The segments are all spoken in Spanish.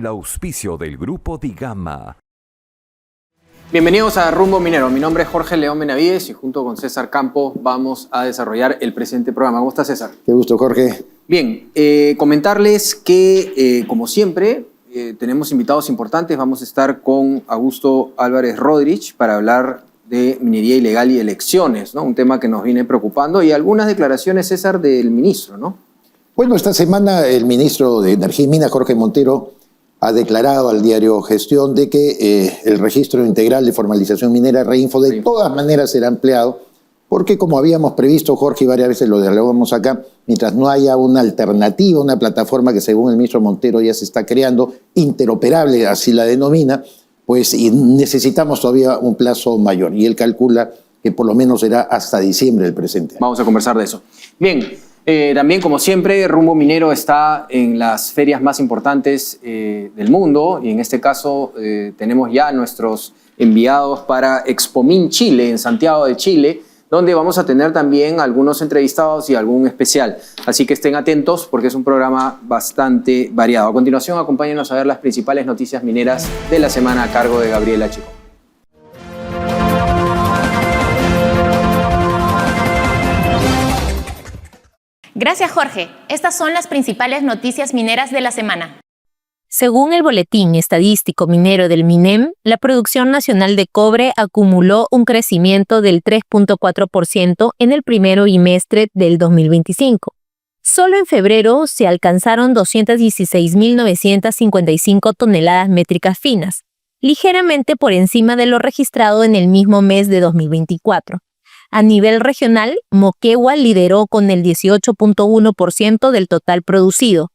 el auspicio del Grupo Digama. Bienvenidos a Rumbo Minero. Mi nombre es Jorge León Benavides y junto con César Campo vamos a desarrollar el presente programa. ¿Cómo está, César? Qué gusto, Jorge. Bien, comentarles que, como siempre, tenemos invitados importantes. Vamos a estar con Augusto Álvarez Rodríguez para hablar de minería ilegal y elecciones, ¿no? Un tema que nos viene preocupando, y algunas declaraciones, César, del ministro, ¿no? Bueno, esta semana el ministro de Energía y Minas, Jorge Montero, ha declarado al diario Gestión de que el registro integral de formalización minera Reinfo de todas maneras será empleado, porque como habíamos previsto, Jorge, y varias veces lo dialogamos acá, mientras no haya una alternativa, una plataforma que según el ministro Montero ya se está creando, interoperable, así la denomina, pues y necesitamos todavía un plazo mayor, y él calcula que por lo menos será hasta diciembre del presente año. Vamos a conversar de eso. Bien, también, como siempre, Rumbo Minero está en las ferias más importantes del mundo, y en este caso tenemos ya nuestros enviados para Expomin Chile, en Santiago de Chile, donde vamos a tener también algunos entrevistados y algún especial. Así que estén atentos porque es un programa bastante variado. A continuación, acompáñenos a ver las principales noticias mineras de la semana a cargo de Gabriela Chico. Gracias, Jorge. Estas son las principales noticias mineras de la semana. Según el Boletín Estadístico Minero del MINEM, la producción nacional de cobre acumuló un crecimiento del 3.4% en el primer bimestre del 2025. Solo en febrero se alcanzaron 216.955 toneladas métricas finas, ligeramente por encima de lo registrado en el mismo mes de 2024. A nivel regional, Moquegua lideró con el 18.1% del total producido.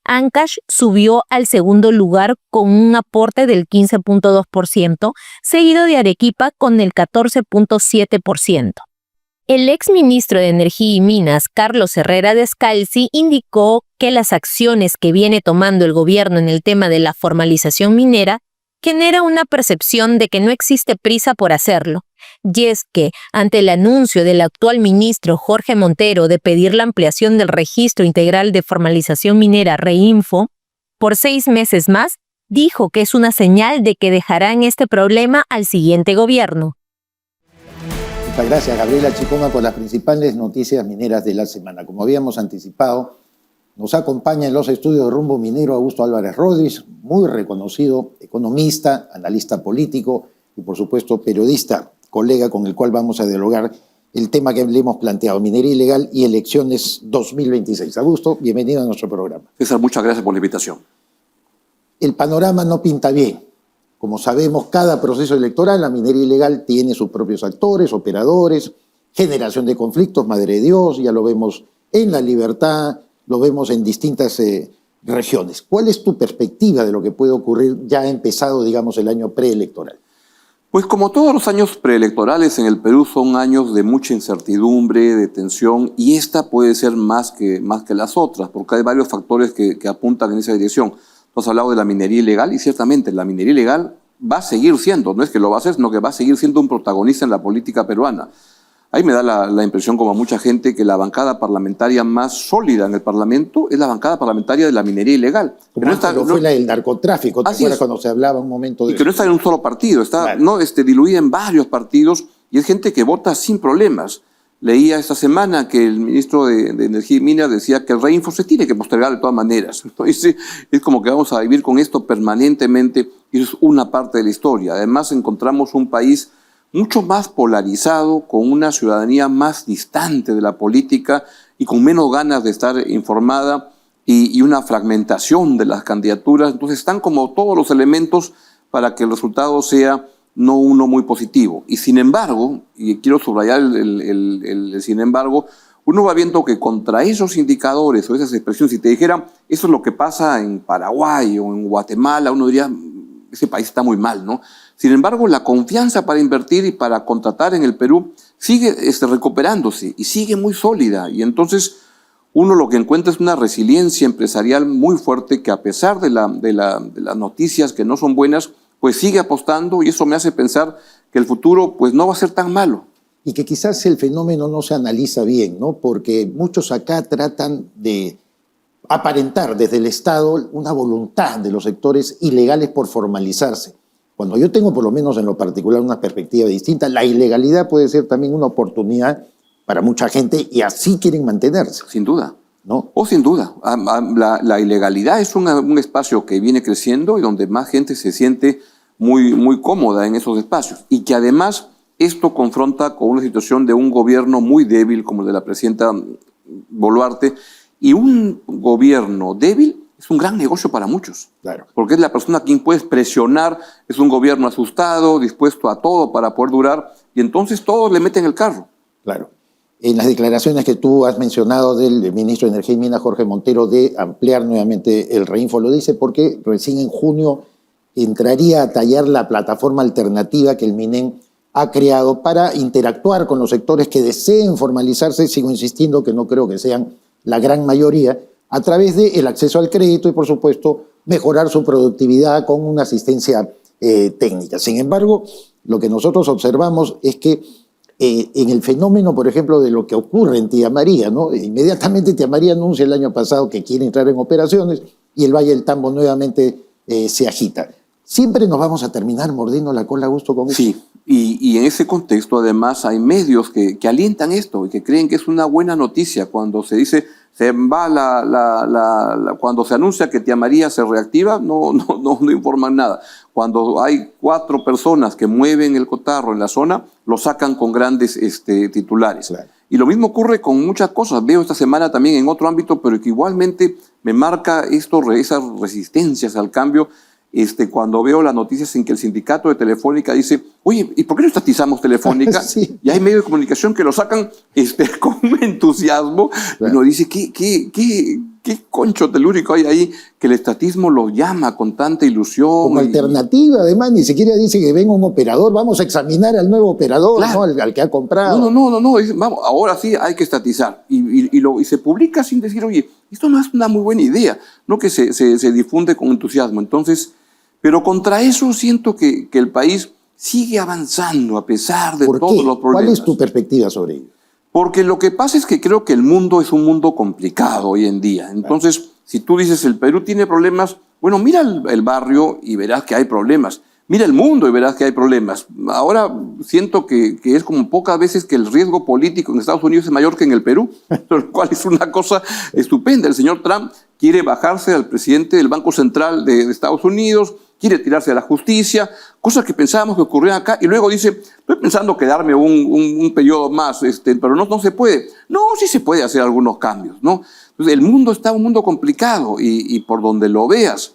Ancash subió al segundo lugar con un aporte del 15.2%, seguido de Arequipa con el 14.7%. El exministro de Energía y Minas, Carlos Herrera Descalzi, indicó que las acciones que viene tomando el gobierno en el tema de la formalización minera genera una percepción de que no existe prisa por hacerlo. Y es que, ante el anuncio del actual ministro Jorge Montero de pedir la ampliación del Registro Integral de Formalización Minera Reinfo por 6 meses más, dijo que es una señal de que dejarán este problema al siguiente gobierno. Muchas gracias, Gabriela Chicoma, por las principales noticias mineras de la semana. Como habíamos anticipado, nos acompaña en los estudios de Rumbo Minero Augusto Álvarez Rodríguez, muy reconocido economista, analista político y, por supuesto, periodista, colega con el cual vamos a dialogar el tema que le hemos planteado, minería ilegal y elecciones 2026. Augusto, bienvenido a nuestro programa. César, muchas gracias por la invitación. El panorama no pinta bien. Como sabemos, cada proceso electoral, la minería ilegal tiene sus propios actores, operadores, generación de conflictos, madre de Dios, ya lo vemos en La Libertad, lo vemos en distintas regiones. ¿Cuál es tu perspectiva de lo que puede ocurrir ya ha empezado, digamos, el año preelectoral? Pues como todos los años preelectorales en el Perú son años de mucha incertidumbre, de tensión, y esta puede ser más que las otras, porque hay varios factores que apuntan en esa dirección. Tú has hablado de la minería ilegal, y ciertamente la minería ilegal va a seguir siendo, no es que lo va a hacer, sino que va a seguir siendo un protagonista en la política peruana. Ahí me da la impresión, como a mucha gente, que la bancada parlamentaria más sólida en el Parlamento es la bancada parlamentaria de la minería ilegal. Como fue la del narcotráfico, ¿te acuerdas cuando se hablaba un momento de y que no está en un solo partido, está diluida en varios partidos, y es gente que vota sin problemas. Leía esta semana que el ministro de Energía y Minas decía que el Reinfo se tiene que postergar de todas maneras. Entonces, es como que vamos a vivir con esto permanentemente, y eso es una parte de la historia. Además, encontramos un país mucho más polarizado, con una ciudadanía más distante de la política y con menos ganas de estar informada, y una fragmentación de las candidaturas. Entonces están como todos los elementos para que el resultado sea no uno muy positivo. Y sin embargo, y quiero subrayar el sin embargo, uno va viendo que contra esos indicadores o esas expresiones, si te dijeran eso es lo que pasa en Paraguay o en Guatemala, uno diría, ese país está muy mal, ¿no? Sin embargo, la confianza para invertir y para contratar en el Perú sigue recuperándose y sigue muy sólida. Y entonces uno lo que encuentra es una resiliencia empresarial muy fuerte que, a pesar de las noticias que no son buenas, pues sigue apostando, y eso me hace pensar que el futuro pues no va a ser tan malo. Y que quizás el fenómeno no se analiza bien, ¿no? Porque muchos acá tratan de aparentar desde el Estado una voluntad de los sectores ilegales por formalizarse. Cuando yo tengo, por lo menos en lo particular, una perspectiva distinta, la ilegalidad puede ser también una oportunidad para mucha gente y así quieren mantenerse. Sin duda. ¿No? O sin duda. La ilegalidad es un espacio que viene creciendo y donde más gente se siente muy, muy cómoda en esos espacios. Y que además esto confronta con una situación de un gobierno muy débil como el de la presidenta Boluarte. Y un gobierno débil es un gran negocio para muchos. Claro. Porque es la persona a quien puedes presionar, es un gobierno asustado, dispuesto a todo para poder durar, y entonces todos le meten el carro. Claro. En las declaraciones que tú has mencionado del ministro de Energía y Minas, Jorge Montero, de ampliar nuevamente el Reinfo, lo dice porque recién en junio entraría a tallar la plataforma alternativa que el MINEN ha creado para interactuar con los sectores que deseen formalizarse, sigo insistiendo que no creo que sean la gran mayoría, a través del acceso al crédito y, por supuesto, mejorar su productividad con una asistencia técnica. Sin embargo, lo que nosotros observamos es que en el fenómeno, por ejemplo, de lo que ocurre en Tía María, ¿no? Inmediatamente Tía María anuncia el año pasado que quiere entrar en operaciones y el Valle del Tambo nuevamente se agita. Siempre nos vamos a terminar mordiendo la cola a gusto con eso. Sí, y en ese contexto además hay medios que alientan esto y que creen que es una buena noticia cuando se dice, cuando se anuncia que Tía María se reactiva, no informan nada. Cuando hay 4 personas que mueven el cotarro en la zona, lo sacan con grandes titulares. Claro. Y lo mismo ocurre con muchas cosas. Veo esta semana también en otro ámbito, pero que igualmente me marca esas resistencias al cambio. Cuando veo las noticias en que el sindicato de Telefónica dice, oye, ¿y por qué no estatizamos Telefónica? Sí. Y hay medios de comunicación que lo sacan con entusiasmo. Claro. Y uno dice, ¿qué concho telúrico hay ahí que el estatismo lo llama con tanta ilusión? Como alternativa, además, ni siquiera dice que venga un operador, vamos a examinar al nuevo operador, Claro. ¿no? al que ha comprado. No. Dice, vamos, ahora sí hay que estatizar. Y se publica sin decir, oye, esto no es una muy buena idea, no que se difunde con entusiasmo. Entonces, pero contra eso siento que el país sigue avanzando a pesar de ¿Por todos qué? los problemas. ¿Cuál es tu perspectiva sobre ello? Porque lo que pasa es que creo que el mundo es un mundo complicado hoy en día. Entonces, si tú dices el Perú tiene problemas, bueno, mira el barrio y verás que hay problemas. Mira el mundo y verás que hay problemas. Ahora siento que es como pocas veces que el riesgo político en Estados Unidos es mayor que en el Perú, lo cual es una cosa estupenda. El señor Trump quiere bajarse al presidente del Banco Central de Estados Unidos, quiere tirarse a la justicia, cosas que pensábamos que ocurrían acá, y luego dice, estoy pensando quedarme un periodo más, pero no se puede. No, sí se puede hacer algunos cambios, ¿no? Entonces, el mundo está un mundo complicado, y por donde lo veas.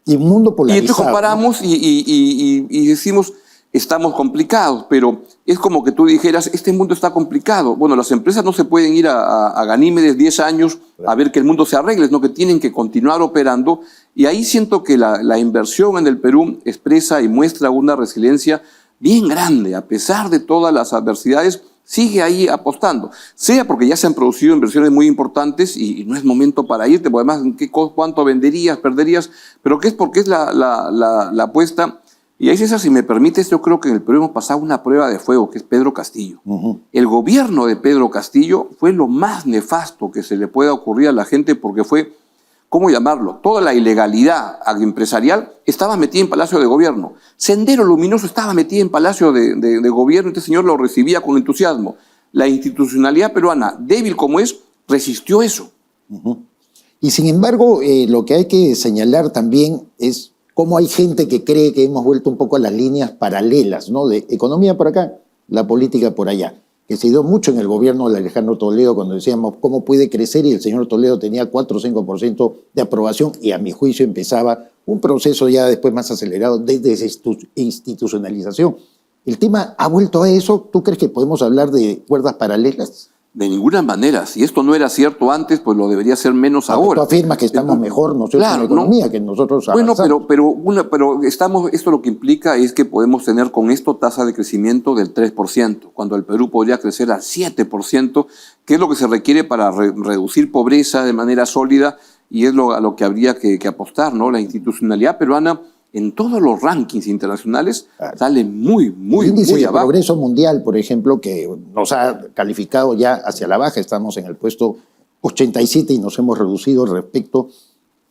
Y un mundo Y polarizado. entonces comparamos, ¿no? y decimos, estamos complicados, pero es como que tú dijeras, este mundo está complicado. Bueno, las empresas no se pueden ir a Ganímedes 10 años a ver que el mundo se arregle, sino que tienen que continuar operando. Y ahí siento que la inversión en el Perú expresa y muestra una resiliencia bien grande, a pesar de todas las adversidades, sigue ahí apostando. Sea porque ya se han producido inversiones muy importantes y no es momento para irte, porque además, ¿cuánto venderías, perderías? Pero que es porque es la apuesta. Y ahí, César, si me permites, yo creo que en el Perú hemos pasado una prueba de fuego, que es Pedro Castillo. El gobierno de Pedro Castillo fue lo más nefasto que se le pueda ocurrir a la gente, porque fue, ¿cómo llamarlo? Toda la ilegalidad agroempresarial estaba metida en Palacio de Gobierno. Sendero Luminoso estaba metida en Palacio de Gobierno, este señor lo recibía con entusiasmo. La institucionalidad peruana, débil como es, resistió eso. Y sin embargo, lo que hay que señalar también es cómo hay gente que cree que hemos vuelto un poco a las líneas paralelas, ¿no? De economía por acá, la política por allá, que se dio mucho en el gobierno de Alejandro Toledo cuando decíamos cómo puede crecer, y el señor Toledo tenía 4 o 5% de aprobación, y a mi juicio empezaba un proceso ya después más acelerado de desinstitucionalización. ¿El tema ha vuelto a eso? ¿Tú crees que podemos hablar de cuerdas paralelas? De ninguna manera. Si esto no era cierto antes, pues lo debería ser menos ahora. Tú afirmas que estamos mejor nosotros Claro, en la economía, que nosotros Bueno, avanzamos. pero esto lo que implica es que podemos tener con esto tasa de crecimiento del 3%, cuando el Perú podría crecer al 7%, que es lo que se requiere para reducir pobreza de manera sólida, y es a lo que habría que apostar, ¿no? La institucionalidad peruana en todos los rankings internacionales sale muy El índice de abajo. progreso mundial, por ejemplo, que nos ha calificado ya hacia la baja, estamos en el puesto 87 y nos hemos reducido respecto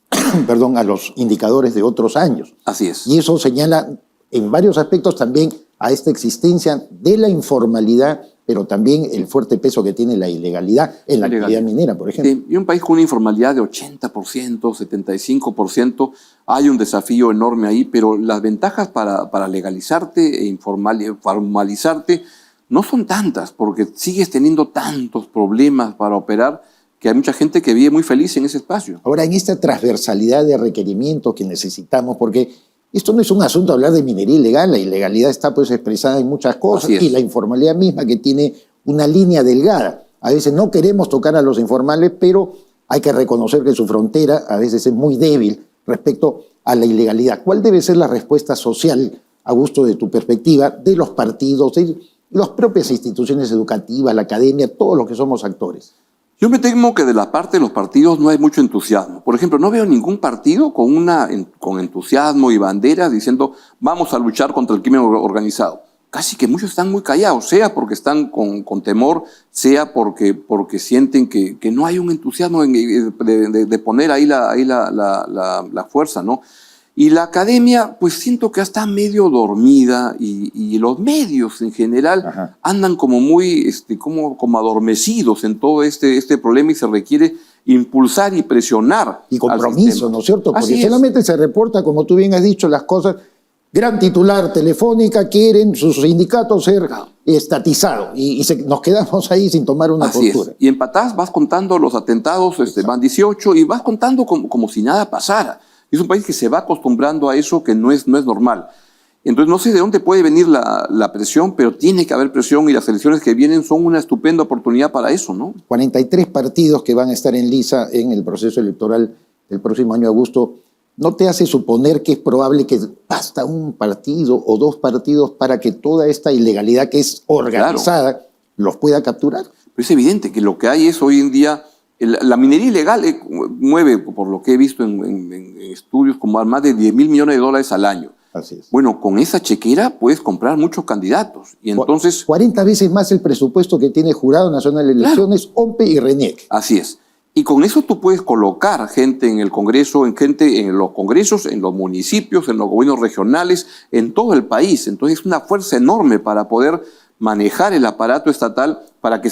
a los indicadores de otros años. Así es. Y eso señala en varios aspectos también a esta existencia de la informalidad, pero también el fuerte peso que tiene la ilegalidad en la actividad minera, por ejemplo. Sí, y un país con una informalidad de 80%, 75%, hay un desafío enorme ahí, pero las ventajas para legalizarte e formalizarte no son tantas, porque sigues teniendo tantos problemas para operar que hay mucha gente que vive muy feliz en ese espacio. Ahora, en esta transversalidad de requerimientos que necesitamos, porque esto no es un asunto de hablar de minería ilegal, la ilegalidad está pues expresada en muchas cosas y la informalidad misma que tiene una línea delgada. A veces no queremos tocar a los informales, pero hay que reconocer que su frontera a veces es muy débil respecto a la ilegalidad. ¿Cuál debe ser la respuesta social, Augusto, de tu perspectiva, de los partidos, de las propias instituciones educativas, la academia, todos los que somos actores? Yo me temo que de la parte de los partidos no hay mucho entusiasmo. Por ejemplo, no veo ningún partido con entusiasmo y banderas diciendo vamos a luchar contra el crimen organizado. Casi que muchos están muy callados, sea porque están con temor, sea porque sienten que no hay un entusiasmo de poner ahí la fuerza, ¿no? Y la academia, pues siento que está medio dormida y los medios en general andan como muy como adormecidos en todo este problema y se requiere impulsar y presionar. Y compromiso, ¿no es cierto? Porque solamente se reporta, como tú bien has dicho, las cosas. Gran titular, Telefónica, quieren sus sindicatos ser estatizados y nos quedamos ahí sin tomar una postura. Y en patadas vas contando los atentados, van 18 y vas contando como si nada pasara. Es un país que se va acostumbrando a eso que no es normal. Entonces no sé de dónde puede venir la presión, pero tiene que haber presión y las elecciones que vienen son una estupenda oportunidad para eso, ¿no? 43 partidos que van a estar en liza en el proceso electoral del próximo año, Augusto. ¿No te hace suponer que es probable que basta un partido o dos partidos para que toda esta ilegalidad que es organizada los pueda capturar? Pero es evidente que lo que hay es hoy en día, la minería ilegal mueve, por lo que he visto en estudios, como más de $10,000 millones al año. Así es. Bueno, con esa chequera puedes comprar muchos candidatos. Y entonces 40 veces más el presupuesto que tiene Jurado Nacional de Elecciones, OMPE y RENIEC. Así es. Y con eso tú puedes colocar gente en el Congreso, gente en los congresos, en los municipios, en los gobiernos regionales, en todo el país. Entonces es una fuerza enorme para poder manejar el aparato estatal para que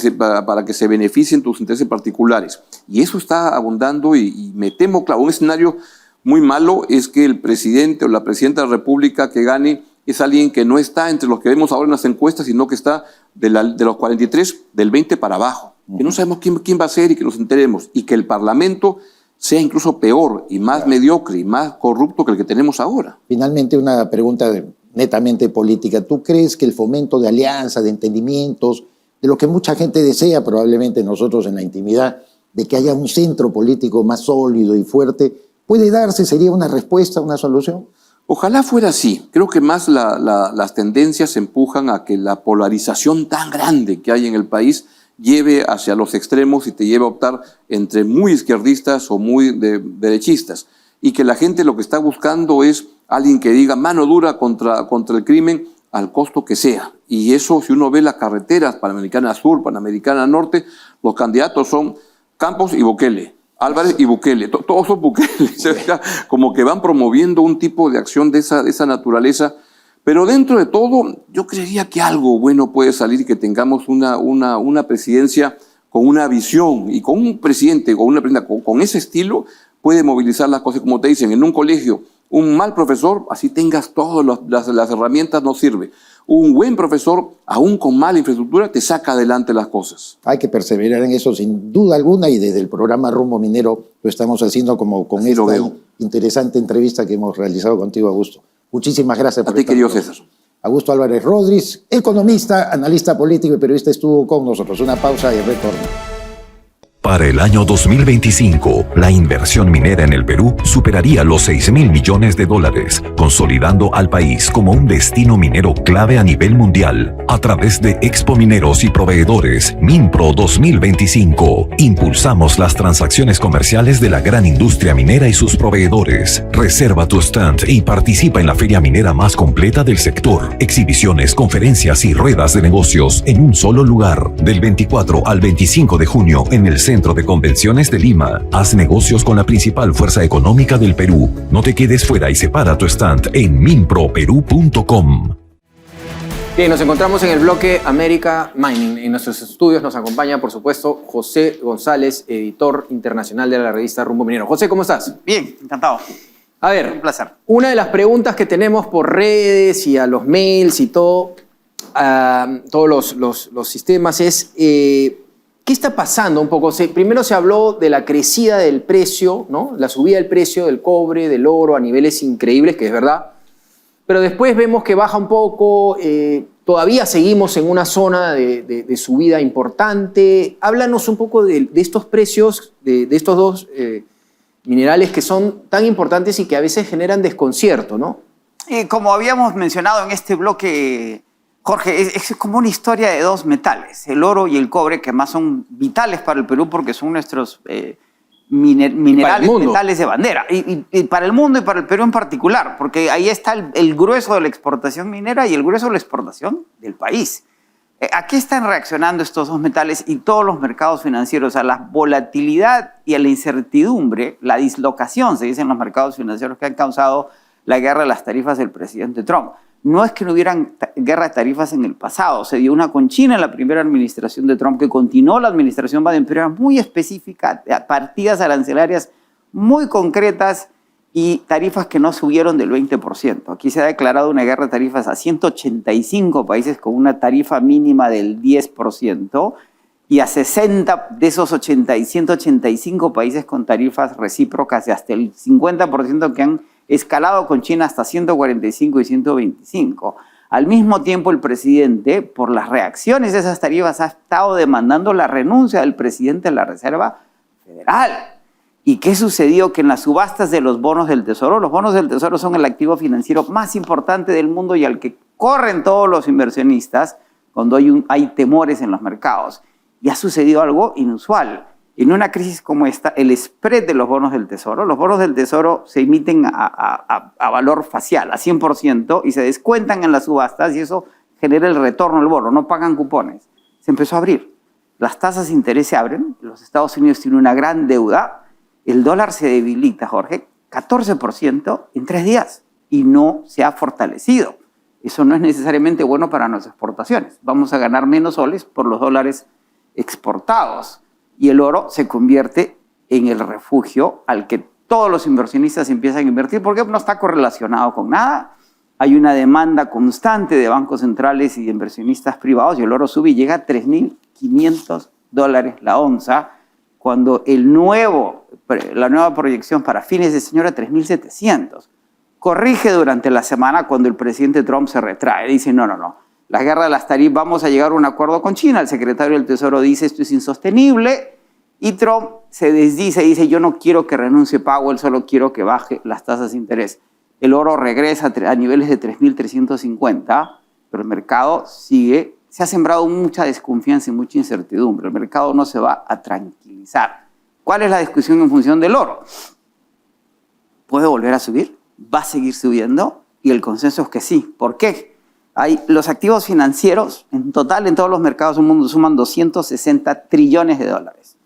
se beneficien tus intereses particulares. Y eso está abundando y me temo, claro, un escenario muy malo es que el presidente o la presidenta de la República que gane es alguien que no está entre los que vemos ahora en las encuestas, sino que está de los 43, del 20 para abajo. Que no sabemos quién va a ser y que nos enteremos. Y que el Parlamento sea incluso peor y más mediocre y más corrupto que el que tenemos ahora. Finalmente, una pregunta netamente política. ¿Tú crees que el fomento de alianzas, de entendimientos, de lo que mucha gente desea, probablemente nosotros en la intimidad, de que haya un centro político más sólido y fuerte, puede darse? ¿Sería una respuesta, una solución? Ojalá fuera así. Creo que más las tendencias empujan a que la polarización tan grande que hay en el país lleve hacia los extremos y te lleve a optar entre muy izquierdistas o muy derechistas. Y que la gente lo que está buscando es alguien que diga mano dura contra el crimen al costo que sea. Y eso, si uno ve las carreteras, Panamericana Sur, Panamericana Norte, los candidatos son Campos y Bukele, Álvarez y Bukele, todos son Bukele. Como que van promoviendo un tipo de acción de esa naturaleza. Pero dentro de todo, yo creería que algo bueno puede salir y que tengamos una presidencia con una visión y con un presidente o una presidenta con ese estilo puede movilizar las cosas. Como te dicen, en un colegio, un mal profesor, así tengas todas las herramientas, no sirve. Un buen profesor, aún con mala infraestructura, te saca adelante las cosas. Hay que perseverar en eso sin duda alguna y desde el programa Rumbo Minero lo estamos haciendo como con esta interesante entrevista que hemos realizado contigo, Augusto. Muchísimas gracias. A ti, querido César. Augusto Álvarez Rodríguez, economista, analista político y periodista, estuvo con nosotros. Una pausa y retorno. Para el año 2025, la inversión minera en el Perú superaría los $6,000 millones, consolidando al país como un destino minero clave a nivel mundial. A través de Expo Mineros y Proveedores, Minpro 2025, impulsamos las transacciones comerciales de la gran industria minera y sus proveedores. Reserva tu stand y participa en la feria minera más completa del sector. Exhibiciones, conferencias y ruedas de negocios en un solo lugar. Del 24 al 25 de junio en el centro Centro de Convenciones de Lima. Haz negocios con la principal fuerza económica del Perú. No te quedes fuera y separa tu stand en minproperú.com. Bien, nos encontramos en el bloque América Mining. En nuestros estudios nos acompaña, por supuesto, José González, editor internacional de la revista Rumbo Minero. José, ¿cómo estás? Bien, encantado. A ver, Un placer. Una de las preguntas que tenemos por redes y a los mails y todo, todos los sistemas es, ¿qué está pasando un poco? Primero se habló de la crecida del precio, ¿no? La subida del precio del cobre, del oro a niveles increíbles, que es verdad. Pero después vemos que baja un poco, todavía seguimos en una zona de subida importante. Háblanos un poco de estos precios, de estos dos minerales que son tan importantes y que a veces generan desconcierto, ¿no? Como habíamos mencionado en este bloque, Jorge, es como una historia de dos metales, el oro y el cobre, que más son vitales para el Perú porque son nuestros minerales, metales de bandera. Y para el mundo y para el Perú en particular, porque ahí está el grueso de la exportación minera y el grueso de la exportación del país. ¿A qué están reaccionando estos dos metales y todos los mercados financieros? A la volatilidad y a la incertidumbre, la dislocación, se dice en los mercados financieros, que han causado la guerra de las tarifas del presidente Trump. No es que no hubieran guerra de tarifas en el pasado, se dio una con China en la primera administración de Trump, que continuó la administración Biden, pero era muy específica, partidas arancelarias muy concretas y tarifas que no subieron del 20%. Aquí se ha declarado una guerra de tarifas a 185 países con una tarifa mínima del 10% y a 60 de esos 185 países con tarifas recíprocas de hasta el 50% que han escalado con China hasta 145 y 125. Al mismo tiempo, el presidente, por las reacciones de esas tarifas, ha estado demandando la renuncia del presidente de la Reserva Federal. ¿Y qué sucedió? Que en las subastas de los bonos del Tesoro, los bonos del Tesoro son el activo financiero más importante del mundo y al que corren todos los inversionistas cuando hay temores en los mercados. Y ha sucedido algo inusual. En una crisis como esta, el spread de los bonos del Tesoro se emiten a valor facial, a 100%, y se descuentan en las subastas y eso genera el retorno del bono, no pagan cupones. Se empezó a abrir. Las tasas de interés se abren, los Estados Unidos tienen una gran deuda, el dólar se debilita, Jorge, 14% en 3 días y no se ha fortalecido. Eso no es necesariamente bueno para nuestras exportaciones. Vamos a ganar menos soles por los dólares exportados. Y el oro se convierte en el refugio al que todos los inversionistas empiezan a invertir porque no está correlacionado con nada. Hay una demanda constante de bancos centrales y de inversionistas privados y el oro sube y llega a $3.500 la onza, cuando la nueva proyección para fines de este año era 3.700. Corrige durante la semana cuando el presidente Trump se retrae. Dice, no. La guerra de las tarifas, vamos a llegar a un acuerdo con China. El secretario del Tesoro dice, esto es insostenible. Y Trump se desdice y dice, yo no quiero que renuncie Powell, solo quiero que baje las tasas de interés. El oro regresa a niveles de 3.350, pero el mercado sigue. Se ha sembrado mucha desconfianza y mucha incertidumbre. El mercado no se va a tranquilizar. ¿Cuál es la discusión en función del oro? ¿Puede volver a subir? ¿Va a seguir subiendo? Y el consenso es que sí. ¿Por qué? Los activos financieros, en total en todos los mercados del mundo, suman 260 trillones de dólares.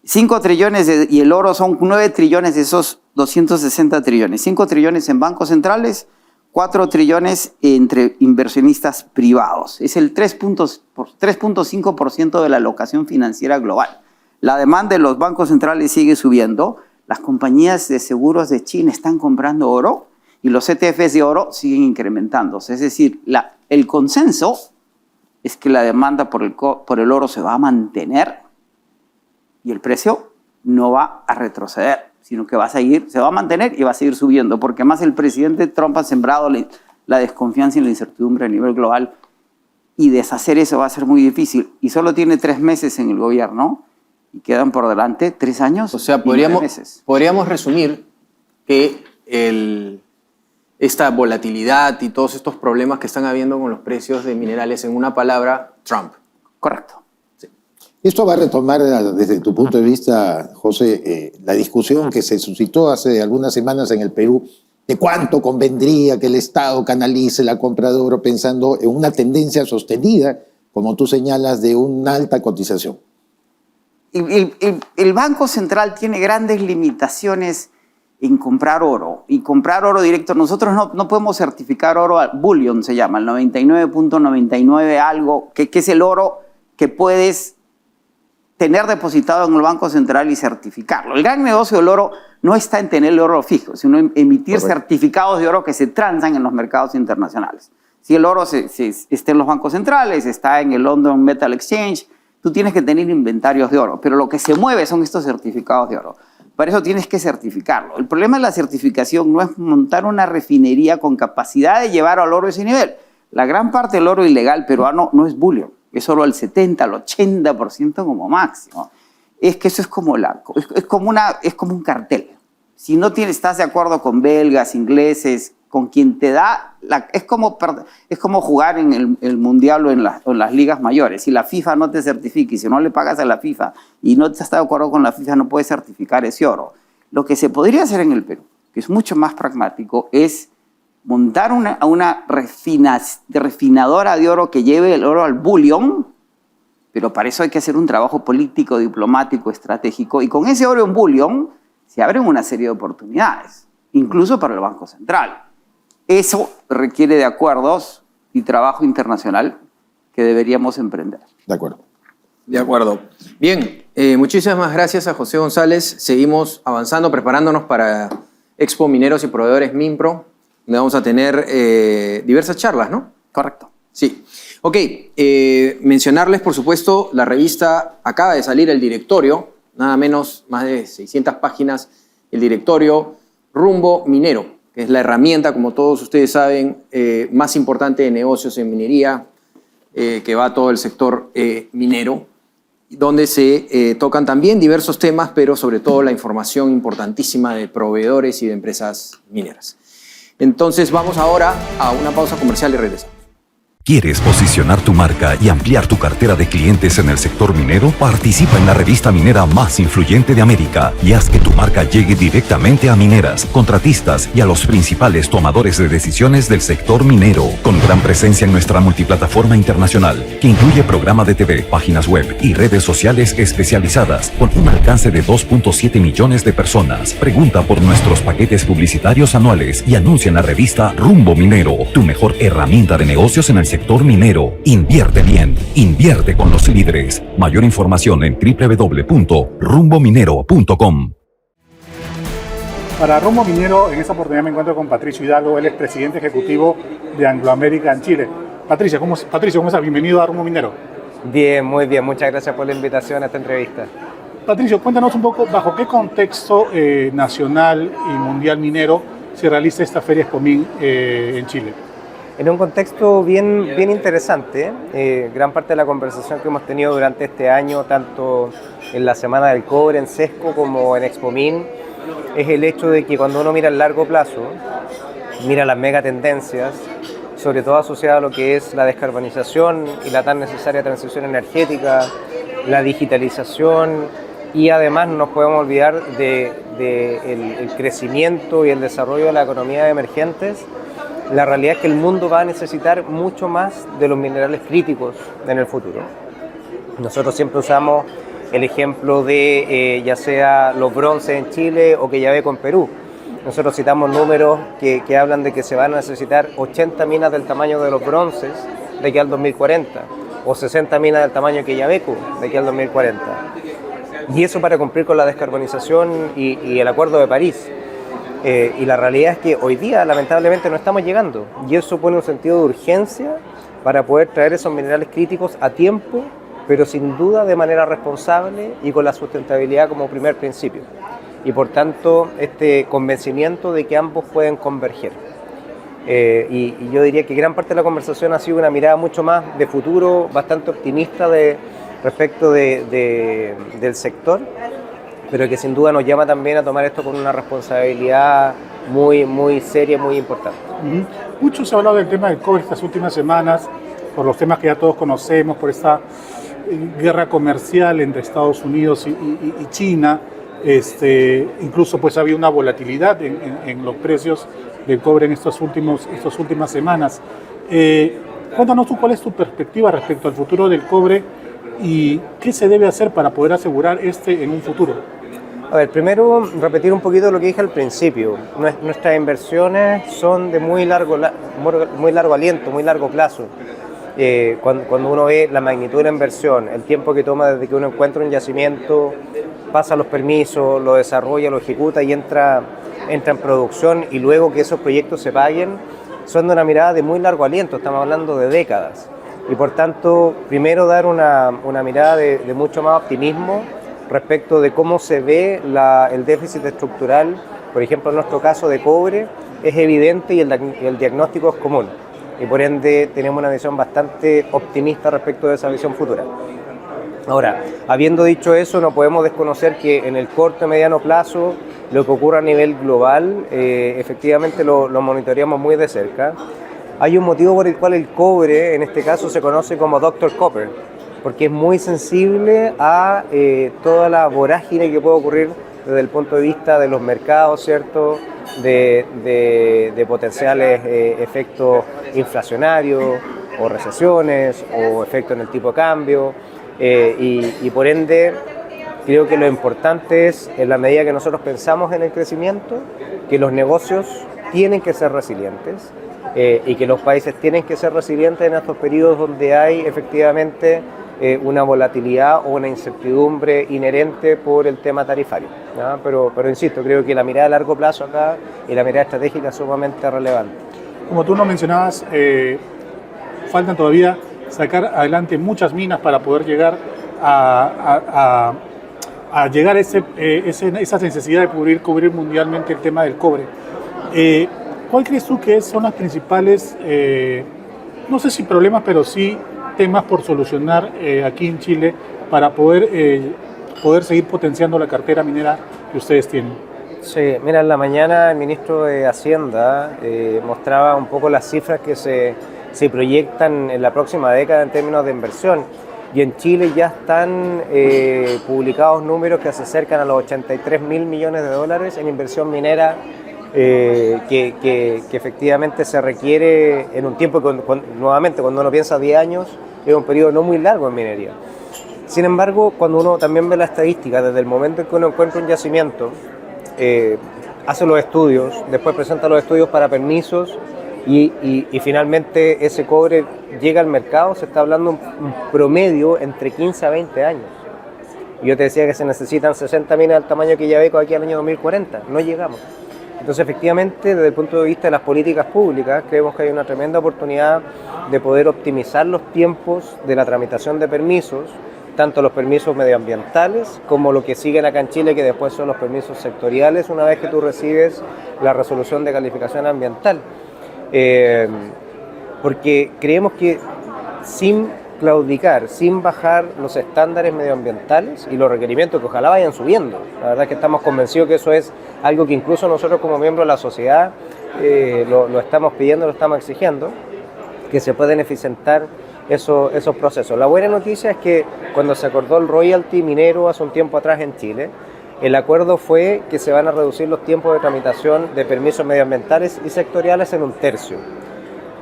5 trillones y el oro son 9 trillones de esos 260 trillones. 5 trillones en bancos centrales, 4 trillones entre inversionistas privados. Es el 3.5% de la alocación financiera global. La demanda de los bancos centrales sigue subiendo. Las compañías de seguros de China están comprando oro y los ETFs de oro siguen incrementándose. Es decir, el consenso es que la demanda por el oro se va a mantener y el precio no va a retroceder, sino que se va a mantener y va a seguir subiendo, porque más el presidente Trump ha sembrado la desconfianza y la incertidumbre a nivel global y deshacer eso va a ser muy difícil. Y solo tiene 3 meses en el gobierno y quedan por delante 3 años. O sea, podríamos resumir que esta volatilidad y todos estos problemas que están habiendo con los precios de minerales en una palabra, Trump. Correcto. Sí. Esto va a retomar desde tu punto de vista, José, la discusión que se suscitó hace algunas semanas en el Perú de cuánto convendría que el Estado canalice la compra de oro pensando en una tendencia sostenida, como tú señalas, de una alta cotización. el Banco Central tiene grandes limitaciones en comprar oro y comprar oro directo. Nosotros no podemos certificar oro, bullion se llama, el 99.99 algo, que es el oro que puedes tener depositado en el Banco Central y certificarlo. El gran negocio del oro no está en tener el oro fijo, sino en emitir certificados de oro que se transan en los mercados internacionales. Si el oro está en los bancos centrales, está en el London Metal Exchange, tú tienes que tener inventarios de oro, pero lo que se mueve son estos certificados de oro. Para eso tienes que certificarlo. El problema de la certificación no es montar una refinería con capacidad de llevar al oro a ese nivel. La gran parte del oro ilegal peruano no es bullion, es oro al 70, al 80% como máximo. Es que eso es como, es como un cartel. Si no estás de acuerdo con belgas, ingleses, con quien te da, es como jugar en el mundial o en las ligas mayores. Si la FIFA no te certifica y si no le pagas a la FIFA y no estás de acuerdo con la FIFA, no puedes certificar ese oro. Lo que se podría hacer en el Perú, que es mucho más pragmático, es montar una refinadora de oro que lleve el oro al bullion, pero para eso hay que hacer un trabajo político, diplomático, estratégico, y con ese oro en bullion se abren una serie de oportunidades, incluso para el Banco Central. Eso requiere de acuerdos y trabajo internacional que deberíamos emprender. De acuerdo. De acuerdo. Bien, muchísimas gracias a José González. Seguimos avanzando, preparándonos para Expo Mineros y Proveedores MINPRO, donde vamos a tener diversas charlas, ¿no? Correcto. Sí. Ok, mencionarles, por supuesto, la revista acaba de salir, el directorio, nada menos, más de 600 páginas, el directorio Rumbo Minero, que es la herramienta, como todos ustedes saben, más importante de negocios en minería, que va a todo el sector minero, donde se tocan también diversos temas, pero sobre todo la información importantísima de proveedores y de empresas mineras. Entonces vamos ahora a una pausa comercial y regresamos. ¿Quieres posicionar tu marca y ampliar tu cartera de clientes en el sector minero? Participa en la revista minera más influyente de América y haz que tu marca llegue directamente a mineras, contratistas y a los principales tomadores de decisiones del sector minero, con gran presencia en nuestra multiplataforma internacional, que incluye programa de TV, páginas web y redes sociales especializadas, con un alcance de 2.7 millones de personas. Pregunta por nuestros paquetes publicitarios anuales y anuncia en la revista Rumbo Minero, tu mejor herramienta de negocios en el sector minero. Invierte bien, invierte con los líderes. Mayor información en www.rumbominero.com. Para Rumbo Minero, en esta oportunidad me encuentro con Patricio Hidalgo, él es presidente ejecutivo de Anglo American Chile. Patricio, ¿cómo estás? Bienvenido a Rumbo Minero. Bien, muy bien. Muchas gracias por la invitación a esta entrevista. Patricio, cuéntanos un poco bajo qué contexto nacional y mundial minero se realiza esta Feria Expomín en Chile. En un contexto bien interesante, gran parte de la conversación que hemos tenido durante este año, tanto en la Semana del Cobre, en CESCO, como en Expomín, es el hecho de que cuando uno mira el largo plazo, mira las megatendencias, sobre todo asociadas a lo que es la descarbonización y la tan necesaria transición energética, la digitalización, y además no nos podemos olvidar del crecimiento y el desarrollo de la economía emergentes. La realidad es que el mundo va a necesitar mucho más de los minerales críticos en el futuro. Nosotros siempre usamos el ejemplo de ya sea los bronces en Chile o Quellaveco en Perú. Nosotros citamos números que hablan de que se van a necesitar 80 minas del tamaño de los bronces de aquí al 2040 o 60 minas del tamaño de Quellaveco de aquí al 2040. Y eso para cumplir con la descarbonización y el Acuerdo de París. Y la realidad es que hoy día lamentablemente no estamos llegando y eso supone un sentido de urgencia para poder traer esos minerales críticos a tiempo, pero sin duda de manera responsable y con la sustentabilidad como primer principio. Y por tanto este convencimiento de que ambos pueden converger. Y yo diría que gran parte de la conversación ha sido una mirada mucho más de futuro, bastante optimista respecto del sector, pero que sin duda nos llama también a tomar esto con una responsabilidad muy seria, muy importante. Mucho se ha hablado del tema del cobre estas últimas semanas, por los temas que ya todos conocemos, por esta guerra comercial entre Estados Unidos y China. Incluso pues ha habido una volatilidad en los precios del cobre en estas últimas semanas. Cuéntanos tú cuál es tu perspectiva respecto al futuro del cobre ¿Y qué se debe hacer para poder asegurar en un futuro? A ver, primero repetir un poquito lo que dije al principio. Nuestras inversiones son de muy largo aliento, muy largo plazo. Cuando uno ve la magnitud de la inversión, el tiempo que toma desde que uno encuentra un yacimiento, pasa los permisos, lo desarrolla, lo ejecuta y entra en producción, y luego que esos proyectos se paguen, son de una mirada de muy largo aliento, estamos hablando de décadas. Y por tanto, primero dar una mirada de mucho más optimismo respecto de cómo se ve el déficit estructural. Por ejemplo, en nuestro caso de cobre es evidente y el diagnóstico es común. Y por ende tenemos una visión bastante optimista respecto de esa visión futura. Ahora, habiendo dicho eso, no podemos desconocer que en el corto y mediano plazo lo que ocurre a nivel global, efectivamente lo monitoreamos muy de cerca. Hay un motivo por el cual el cobre, en este caso, se conoce como Dr. Copper, porque es muy sensible a toda la vorágine que puede ocurrir desde el punto de vista de los mercados, ¿cierto? De potenciales efectos inflacionarios o recesiones o efectos en el tipo de cambio, y por ende creo que lo importante es, en la medida que nosotros pensamos en el crecimiento, que los negocios tienen que ser resilientes, y que los países tienen que ser resilientes en estos periodos donde hay efectivamente una volatilidad o una incertidumbre inherente por el tema tarifario, ¿no? Pero insisto, creo que la mirada a largo plazo acá y la mirada estratégica es sumamente relevante. Como tú nos mencionabas, faltan todavía sacar adelante muchas minas para poder llegar a llegar a esa necesidad de cubrir mundialmente el tema del cobre. ¿Cuál crees tú que son las principales, no sé si problemas, pero sí temas por solucionar aquí en Chile para poder seguir potenciando la cartera minera que ustedes tienen? Sí, mira, en la mañana el ministro de Hacienda mostraba un poco las cifras que se proyectan en la próxima década en términos de inversión. Y en Chile ya están publicados números que se acercan a los 83.000 millones de dólares en inversión minera, que efectivamente se requiere en un tiempo que, nuevamente, cuando uno piensa 10 años, es un periodo no muy largo en minería. Sin embargo, cuando uno también ve la estadística, desde el momento en que uno encuentra un yacimiento, hace los estudios, después presenta los estudios para permisos y finalmente ese cobre llega al mercado, se está hablando un promedio entre 15 a 20 años. Yo te decía que se necesitan 60 minas del tamaño que Quellaveco aquí al año 2040, no llegamos. Entonces, efectivamente, desde el punto de vista de las políticas públicas, creemos que hay una tremenda oportunidad de poder optimizar los tiempos de la tramitación de permisos, tanto los permisos medioambientales como lo que siguen acá en Chile, que después son los permisos sectoriales, una vez que tú recibes la resolución de calificación ambiental. Porque creemos que sin claudicar, sin bajar los estándares medioambientales y los requerimientos que ojalá vayan subiendo, la verdad es que estamos convencidos que eso es algo que incluso nosotros como miembros de la sociedad lo estamos pidiendo, lo estamos exigiendo, que se pueden eficientar esos procesos. La buena noticia es que cuando se acordó el royalty minero hace un tiempo atrás en Chile, el acuerdo fue que se van a reducir los tiempos de tramitación de permisos medioambientales y sectoriales en 1/3.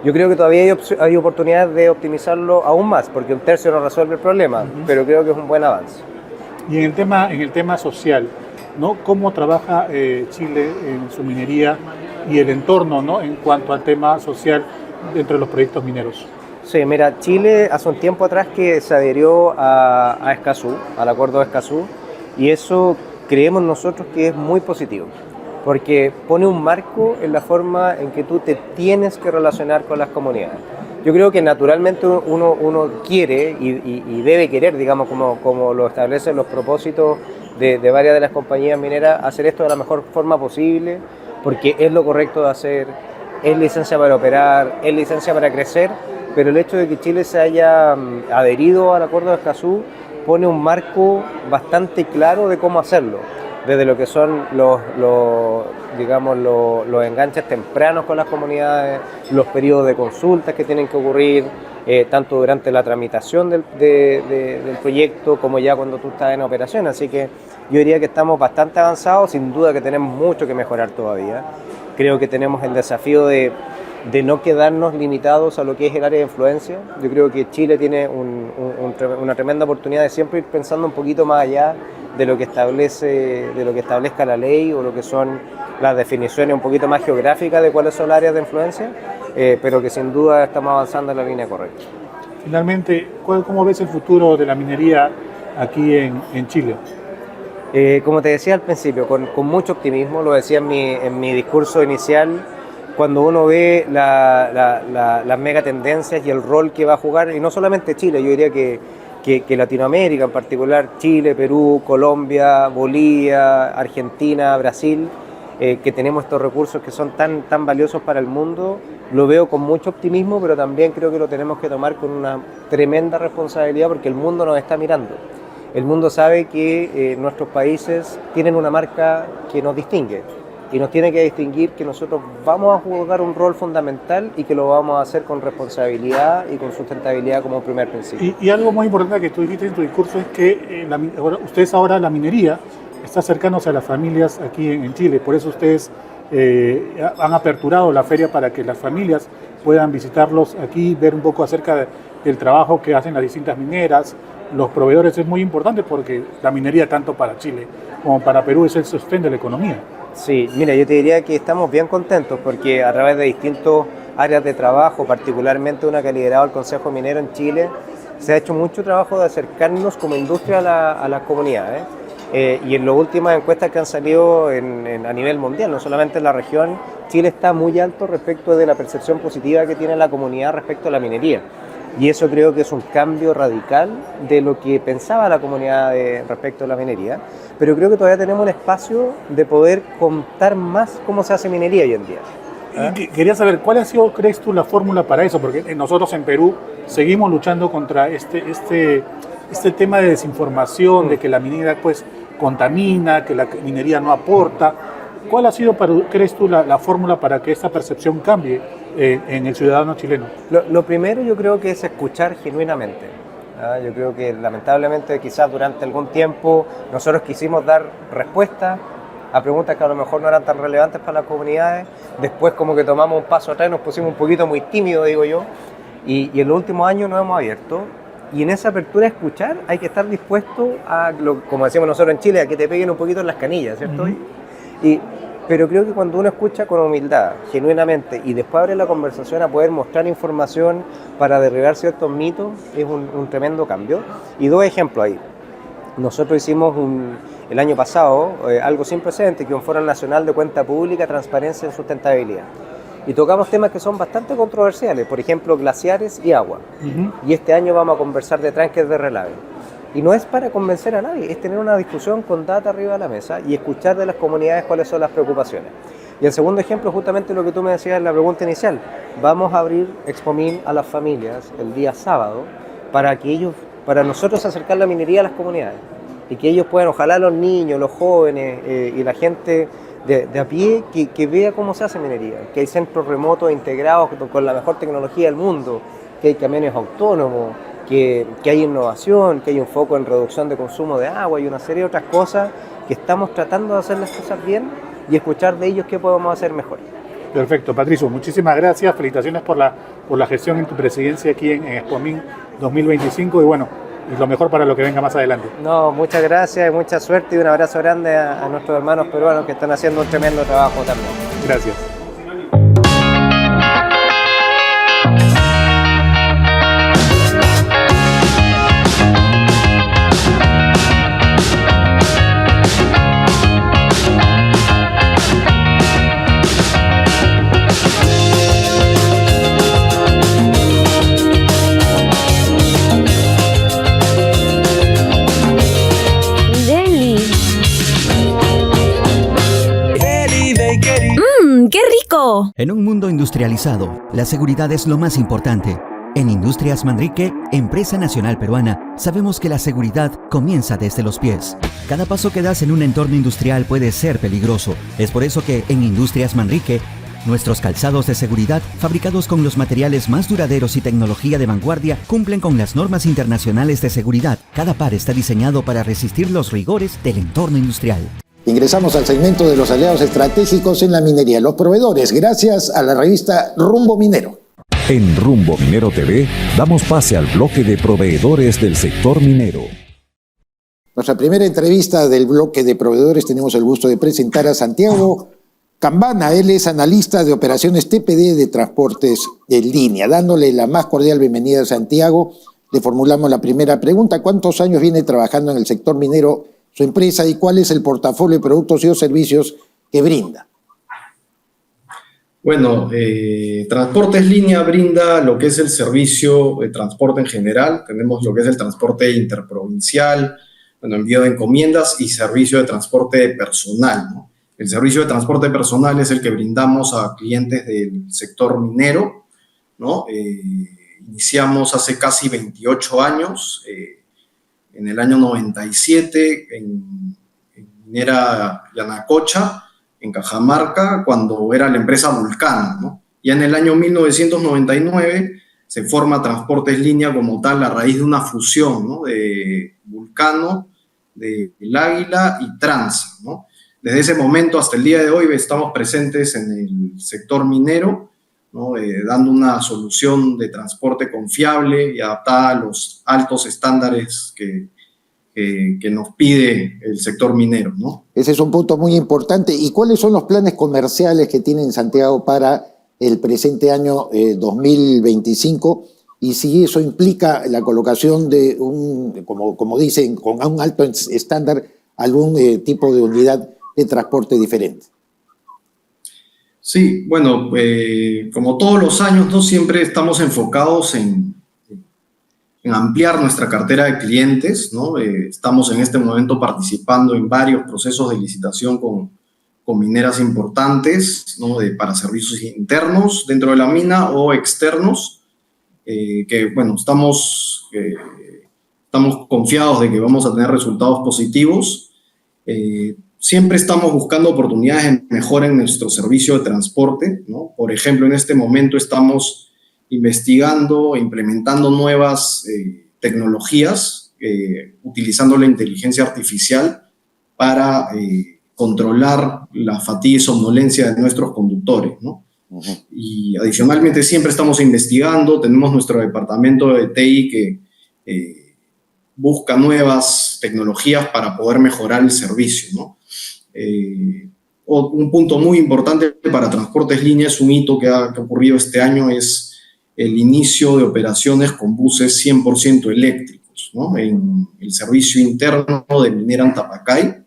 Yo creo que todavía hay oportunidades de optimizarlo aún más, porque 1/3 no resuelve el problema, pero creo que es un buen avance. Y en el tema social, ¿no? ¿Cómo trabaja Chile en su minería y el entorno, ¿no? En cuanto al tema social dentro de los proyectos mineros? Sí, mira, Chile hace un tiempo atrás que se adhirió a Escazú, al acuerdo de Escazú, y eso creemos nosotros que es muy positivo, porque pone un marco en la forma en que tú te tienes que relacionar con las comunidades. Yo creo que naturalmente uno quiere y debe querer, digamos, como lo establecen los propósitos de varias de las compañías mineras, hacer esto de la mejor forma posible, porque es lo correcto de hacer, es licencia para operar, es licencia para crecer, pero el hecho de que Chile se haya adherido al acuerdo de Escazú pone un marco bastante claro de cómo hacerlo, desde lo que son los enganches tempranos con las comunidades, los periodos de consultas que tienen que ocurrir, tanto durante la tramitación del proyecto como ya cuando tú estás en operación. Así que yo diría que estamos bastante avanzados, sin duda que tenemos mucho que mejorar todavía. Creo que tenemos el desafío de de no quedarnos limitados a lo que es el área de influencia. Yo creo que Chile tiene una tremenda oportunidad de siempre ir pensando un poquito más allá de lo que establezca la ley o lo que son las definiciones un poquito más geográficas de cuáles son las áreas de influencia, pero que sin duda estamos avanzando en la línea correcta. Finalmente, ¿cómo ves el futuro de la minería aquí en Chile? Como te decía al principio, con mucho optimismo, lo decía en mi discurso inicial, cuando uno ve las megatendencias y el rol que va a jugar, y no solamente Chile, yo diría que Latinoamérica, en particular Chile, Perú, Colombia, Bolivia, Argentina, Brasil, que tenemos estos recursos que son tan valiosos para el mundo, lo veo con mucho optimismo, pero también creo que lo tenemos que tomar con una tremenda responsabilidad porque el mundo nos está mirando. El mundo sabe que nuestros países tienen una marca que nos distingue y nos tiene que distinguir que nosotros vamos a jugar un rol fundamental y que lo vamos a hacer con responsabilidad y con sustentabilidad como primer principio. Y algo muy importante que tú dijiste en tu discurso es que ustedes ahora la minería está cercanos a las familias aquí en Chile, por eso ustedes han aperturado la feria para que las familias puedan visitarlos aquí, ver un poco acerca del trabajo que hacen las distintas mineras, los proveedores. Es muy importante porque la minería tanto para Chile como para Perú es el sostén de la economía. Sí, mira, yo te diría que estamos bien contentos porque a través de distintas áreas de trabajo, particularmente una que ha liderado el Consejo Minero en Chile, se ha hecho mucho trabajo de acercarnos como industria a las comunidades. Y en las últimas encuestas que han salido a nivel mundial, no solamente en la región, Chile está muy alto respecto de la percepción positiva que tiene la comunidad respecto a la minería. Y eso creo que es un cambio radical de lo que pensaba la comunidad respecto a la minería. Pero creo que todavía tenemos un espacio de poder contar más cómo se hace minería hoy en día. Y quería saber, ¿cuál ha sido, crees tú, la fórmula para eso? Porque nosotros en Perú seguimos luchando contra este tema de desinformación, de que la minería pues contamina, que la minería no aporta. ¿Cuál ha sido, crees tú, la fórmula para que esta percepción cambie en el ciudadano chileno? Lo primero yo creo que es escuchar genuinamente. Yo creo que lamentablemente quizás durante algún tiempo nosotros quisimos dar respuesta a preguntas que a lo mejor no eran tan relevantes para las comunidades. Después como que tomamos un paso atrás y nos pusimos un poquito muy tímidos, digo yo, y en los últimos años nos hemos abierto. Y en esa apertura a escuchar hay que estar dispuesto a, como decimos nosotros en Chile, a que te peguen un poquito en las canillas, ¿cierto? Uh-huh. Pero creo que cuando uno escucha con humildad, genuinamente, y después abre la conversación a poder mostrar información para derribar ciertos mitos, es un tremendo cambio. Y dos ejemplos ahí. Nosotros hicimos el año pasado algo sin precedentes, que un Foro Nacional de Cuenta Pública, Transparencia y Sustentabilidad. Y tocamos temas que son bastante controversiales, por ejemplo, glaciares y agua. Uh-huh. Y este año vamos a conversar de tranques de relave. Y no es para convencer a nadie, es tener una discusión con data arriba de la mesa y escuchar de las comunidades cuáles son las preocupaciones. Y el segundo ejemplo es justamente lo que tú me decías en la pregunta inicial. Vamos a abrir Expomin a las familias el día sábado para nosotros acercar la minería a las comunidades. Y que ellos puedan, ojalá los niños, los jóvenes y la gente de a pie que vea cómo se hace minería, que hay centros remotos integrados con la mejor tecnología del mundo, que hay camiones autónomos, que hay innovación, que hay un foco en reducción de consumo de agua y una serie de otras cosas que estamos tratando de hacer las cosas bien y escuchar de ellos qué podemos hacer mejor. Perfecto, Patricio, muchísimas gracias, felicitaciones por la gestión en tu presidencia aquí en Expomin 2025 y bueno, y lo mejor para lo que venga más adelante. No, muchas gracias y mucha suerte y un abrazo grande a nuestros hermanos peruanos que están haciendo un tremendo trabajo también. Gracias. ¡Qué rico! En un mundo industrializado, la seguridad es lo más importante. En Industrias Manrique, empresa nacional peruana, sabemos que la seguridad comienza desde los pies. Cada paso que das en un entorno industrial puede ser peligroso. Es por eso que en Industrias Manrique, nuestros calzados de seguridad, fabricados con los materiales más duraderos y tecnología de vanguardia, cumplen con las normas internacionales de seguridad. Cada par está diseñado para resistir los rigores del entorno industrial. Ingresamos al segmento de los aliados estratégicos en la minería, los proveedores, gracias a la revista Rumbo Minero. En Rumbo Minero TV damos pase al bloque de proveedores del sector minero. Nuestra primera entrevista del bloque de proveedores tenemos el gusto de presentar a Santiago Cambana. Él es analista de operaciones TPD de transportes en línea. Dándole la más cordial bienvenida a Santiago, le formulamos la primera pregunta. ¿Cuántos años viene trabajando en el sector minero su empresa y cuál es el portafolio de productos y servicios que brinda? Bueno, Transportes Línea brinda lo que es el servicio de transporte en general. Tenemos lo que es el transporte interprovincial, envío de encomiendas y servicio de transporte personal, ¿no? El servicio de transporte personal es el que brindamos a clientes del sector minero, ¿no? Iniciamos hace casi 28 años, en el año 97, en Minera Yanacocha, en Cajamarca, cuando era la empresa Vulcano, ¿no? Ya en el año 1999 se forma Transportes Línea como tal a raíz de una fusión, ¿no? De Vulcano, de El Águila y Transa, ¿no? Desde ese momento hasta el día de hoy estamos presentes en el sector minero, ¿no? Dando una solución de transporte confiable y adaptada a los altos estándares que nos pide el sector minero, ¿no? Ese es un punto muy importante. ¿Y cuáles son los planes comerciales que tiene Santiago para el presente año 2025? Y si eso implica la colocación de como dicen, con un alto estándar, algún tipo de unidad de transporte diferente. Sí, bueno, como todos los años, ¿no? Siempre estamos enfocados en ampliar nuestra cartera de clientes, ¿no? Estamos en este momento participando en varios procesos de licitación con mineras importantes, ¿no? Para servicios internos dentro de la mina o externos, que, bueno, estamos confiados de que vamos a tener resultados positivos. Siempre estamos buscando oportunidades de mejora en nuestro servicio de transporte, ¿no? Por ejemplo, en este momento estamos investigando e implementando nuevas tecnologías, utilizando la inteligencia artificial para controlar la fatiga y somnolencia de nuestros conductores, ¿no? Y adicionalmente siempre estamos investigando, tenemos nuestro departamento de TI que busca nuevas tecnologías para poder mejorar el servicio, ¿no? Un punto muy importante para Transportes Línea es un hito que ha ocurrido este año, es el inicio de operaciones con buses 100% eléctricos, ¿no? En el servicio interno de Minera Antapacay.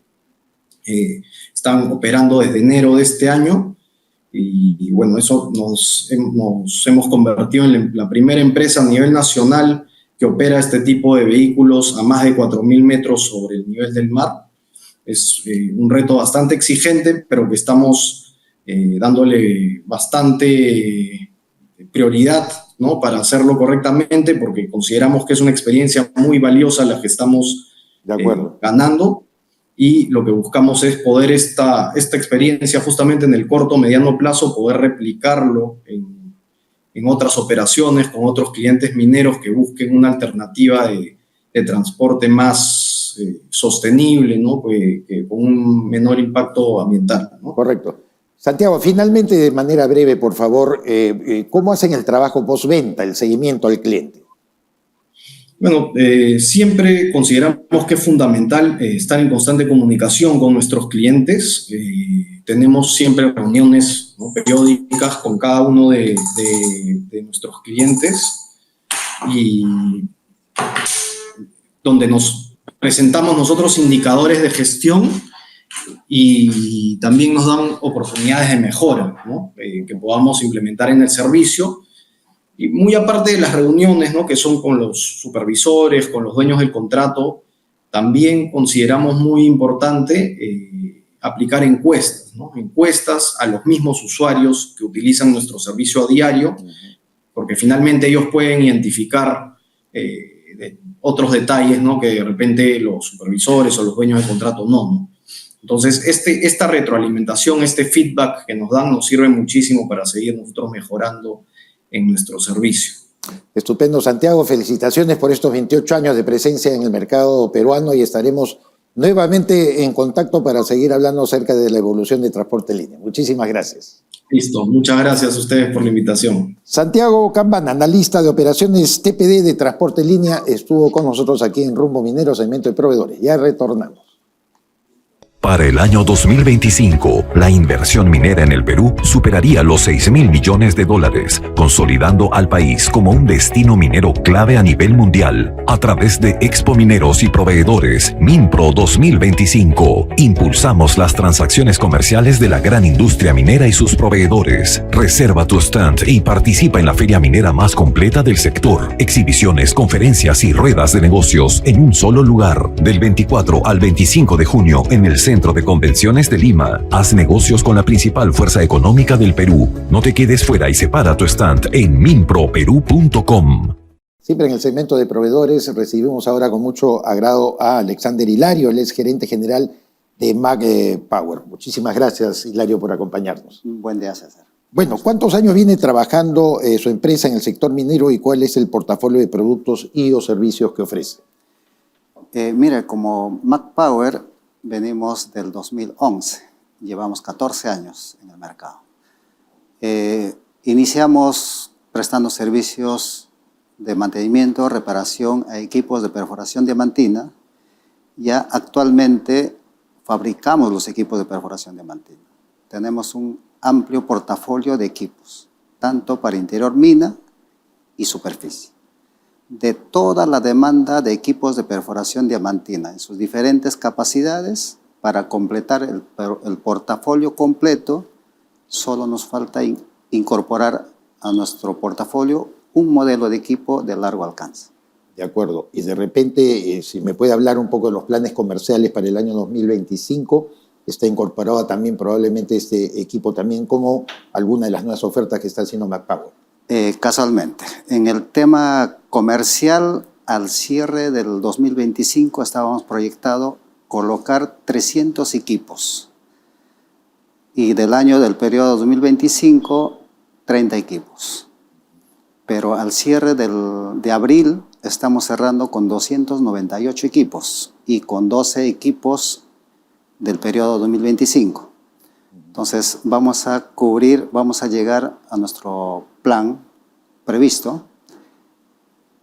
Están operando desde enero de este año y bueno, eso nos hemos convertido en la primera empresa a nivel nacional que opera este tipo de vehículos a más de 4.000 metros sobre el nivel del mar. Es un reto bastante exigente, pero que estamos dándole bastante prioridad, ¿no? Para hacerlo correctamente, porque consideramos que es una experiencia muy valiosa la que estamos ganando, y lo que buscamos es poder esta experiencia justamente en el corto mediano plazo, poder replicarlo en otras operaciones con otros clientes mineros que busquen una alternativa de transporte más sostenible, ¿no? Con un menor impacto ambiental, ¿no? Correcto. Santiago, finalmente, de manera breve, por favor, ¿cómo hacen el trabajo postventa, el seguimiento al cliente? Bueno, siempre consideramos que es fundamental estar en constante comunicación con nuestros clientes. Tenemos siempre reuniones, ¿no? periódicas con cada uno de nuestros clientes y donde nos presentamos nosotros indicadores de gestión y también nos dan oportunidades de mejora, ¿no? Que podamos implementar en el servicio. Y muy aparte de las reuniones, ¿no? que son con los supervisores, con los dueños del contrato, también consideramos muy importante aplicar encuestas, ¿no? Encuestas a los mismos usuarios que utilizan nuestro servicio a diario, porque finalmente ellos pueden identificar otros detalles, ¿no? que de repente los supervisores o los dueños del contrato no. Entonces, esta retroalimentación, este feedback que nos dan nos sirve muchísimo para seguir nosotros mejorando en nuestro servicio. Estupendo, Santiago. Felicitaciones por estos 28 años de presencia en el mercado peruano y estaremos nuevamente en contacto para seguir hablando acerca de la evolución de transporte en línea. Muchísimas gracias. Listo, muchas gracias a ustedes por la invitación. Santiago Cambana, analista de operaciones TPD de transporte en línea, estuvo con nosotros aquí en Rumbo Minero, segmento de proveedores. Ya retornamos. Para el año 2025, la inversión minera en el Perú superaría los 6.000 millones de dólares, consolidando al país como un destino minero clave a nivel mundial. A través de Expo Mineros y Proveedores, Minpro 2025, impulsamos las transacciones comerciales de la gran industria minera y sus proveedores. Reserva tu stand y participa en la feria minera más completa del sector. Exhibiciones, conferencias y ruedas de negocios en un solo lugar. Del 24 al 25 de junio en el Centro de Convenciones de Lima. Haz negocios con la principal fuerza económica del Perú. No te quedes fuera y separa tu stand en minproperú.com. Siempre en el segmento de proveedores recibimos ahora con mucho agrado a Alexander Hilario, él es gerente general de Mag Power. Muchísimas gracias, Hilario, por acompañarnos. Buen día, César. Bueno, ¿cuántos años viene trabajando su empresa en el sector minero y cuál es el portafolio de productos y o servicios que ofrece? Mira, como Mag Power venimos del 2011, llevamos 14 años en el mercado. Iniciamos prestando servicios de mantenimiento, reparación a equipos de perforación diamantina. Ya actualmente fabricamos los equipos de perforación diamantina. Tenemos un amplio portafolio de equipos, tanto para interior mina y superficie. De toda la demanda de equipos de perforación diamantina en sus diferentes capacidades, para completar el portafolio completo, solo nos falta incorporar a nuestro portafolio un modelo de equipo de largo alcance. De acuerdo. Y de repente, si me puede hablar un poco de los planes comerciales para el año 2025, está incorporado también probablemente este equipo también como alguna de las nuevas ofertas que está haciendo Mag Power. Casualmente. En el tema comercial, al cierre del 2025 estábamos proyectados colocar 300 equipos. Y del periodo 2025, 30 equipos. Pero al cierre de abril estamos cerrando con 298 equipos y con 12 equipos del periodo 2025. Entonces vamos a llegar a nuestro plan previsto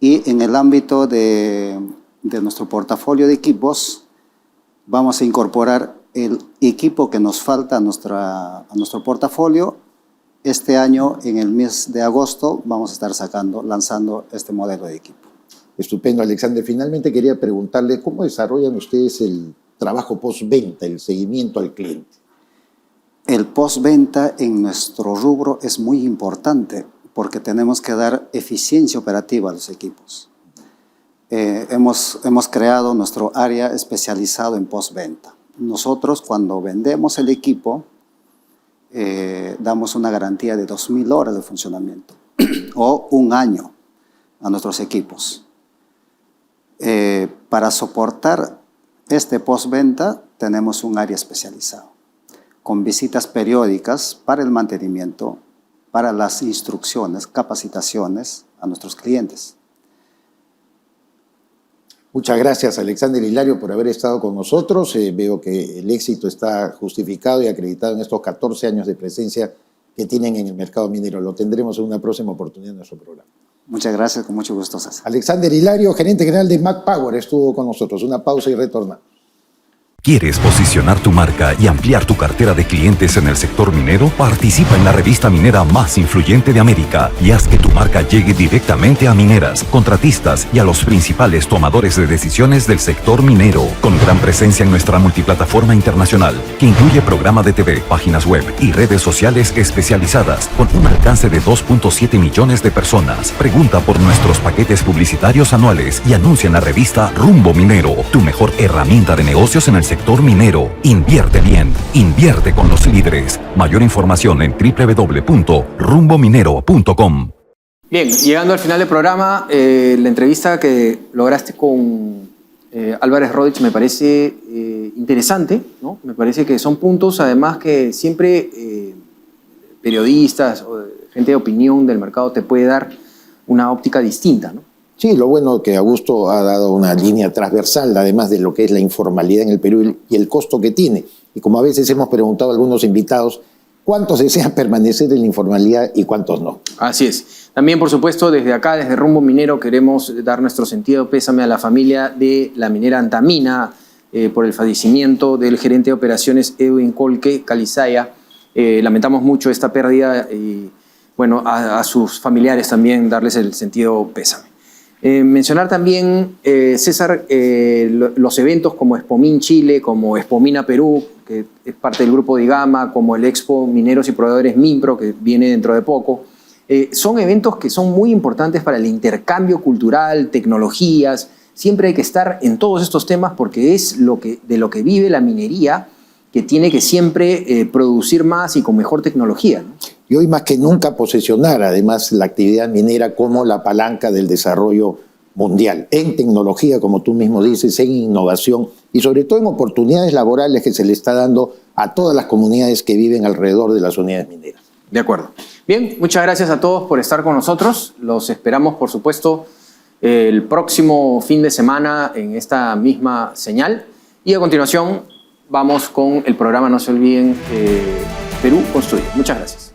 y en el ámbito de nuestro portafolio de equipos vamos a incorporar el equipo que nos falta a nuestro portafolio. Este año, en el mes de agosto, vamos a estar lanzando este modelo de equipo. Estupendo, Alexander. Finalmente quería preguntarle, ¿cómo desarrollan ustedes el trabajo postventa, el seguimiento al cliente? El postventa en nuestro rubro es muy importante porque tenemos que dar eficiencia operativa a los equipos. Hemos creado nuestro área especializado en postventa. Nosotros, cuando vendemos el equipo, damos una garantía de 2.000 horas de funcionamiento o un año a nuestros equipos. Para soportar este postventa tenemos un área especializado con visitas periódicas para el mantenimiento, para las instrucciones, capacitaciones a nuestros clientes. Muchas gracias, Alexander Hilario, por haber estado con nosotros. Veo que el éxito está justificado y acreditado en estos 14 años de presencia que tienen en el mercado minero. Lo tendremos en una próxima oportunidad en nuestro programa. Muchas gracias, con mucho gusto, César. Alexander Hilario, gerente general de Mag Power, estuvo con nosotros. Una pausa y retornamos. ¿Quieres posicionar tu marca y ampliar tu cartera de clientes en el sector minero? Participa en la revista minera más influyente de América y haz que tu marca llegue directamente a mineras, contratistas y a los principales tomadores de decisiones del sector minero. Con gran presencia en nuestra multiplataforma internacional, que incluye programa de TV, páginas web y redes sociales especializadas, con un alcance de 2.7 millones de personas. Pregunta por nuestros paquetes publicitarios anuales y anuncia en la revista Rumbo Minero, tu mejor herramienta de negocios en el sector minero. Invierte bien, invierte con los líderes. Mayor información en www.rumbominero.com. Bien, llegando al final del programa, la entrevista que lograste con Álvarez Rodríguez me parece interesante, ¿no? Me parece que son puntos, además, que siempre periodistas o gente de opinión del mercado te puede dar una óptica distinta, ¿no? Sí, lo bueno que Augusto ha dado una línea transversal, además de lo que es la informalidad en el Perú y el costo que tiene. Y como a veces hemos preguntado a algunos invitados, ¿cuántos desean permanecer en la informalidad y cuántos no? Así es. También, por supuesto, desde acá, desde Rumbo Minero, queremos dar nuestro sentido pésame a la familia de la minera Antamina por el fallecimiento del gerente de operaciones Edwin Colque Calizaya. Lamentamos mucho esta pérdida y, bueno, a sus familiares también darles el sentido pésame. Mencionar también, César, los eventos como Expomín Chile, como Expomina Perú, que es parte del grupo de IGAMA, como el Expo Mineros y Proveedores MINPRO, que viene dentro de poco. Son eventos que son muy importantes para el intercambio cultural, tecnologías. Siempre hay que estar en todos estos temas porque es de lo que vive la minería, que tiene que siempre producir más y con mejor tecnología, ¿no? Y hoy más que nunca posesionar además la actividad minera como la palanca del desarrollo mundial, en tecnología, como tú mismo dices, en innovación y sobre todo en oportunidades laborales que se le está dando a todas las comunidades que viven alrededor de las unidades mineras. De acuerdo. Bien, muchas gracias a todos por estar con nosotros. Los esperamos, por supuesto, el próximo fin de semana en esta misma señal. Y a continuación vamos con el programa, no se olviden, Perú Construye. Muchas gracias.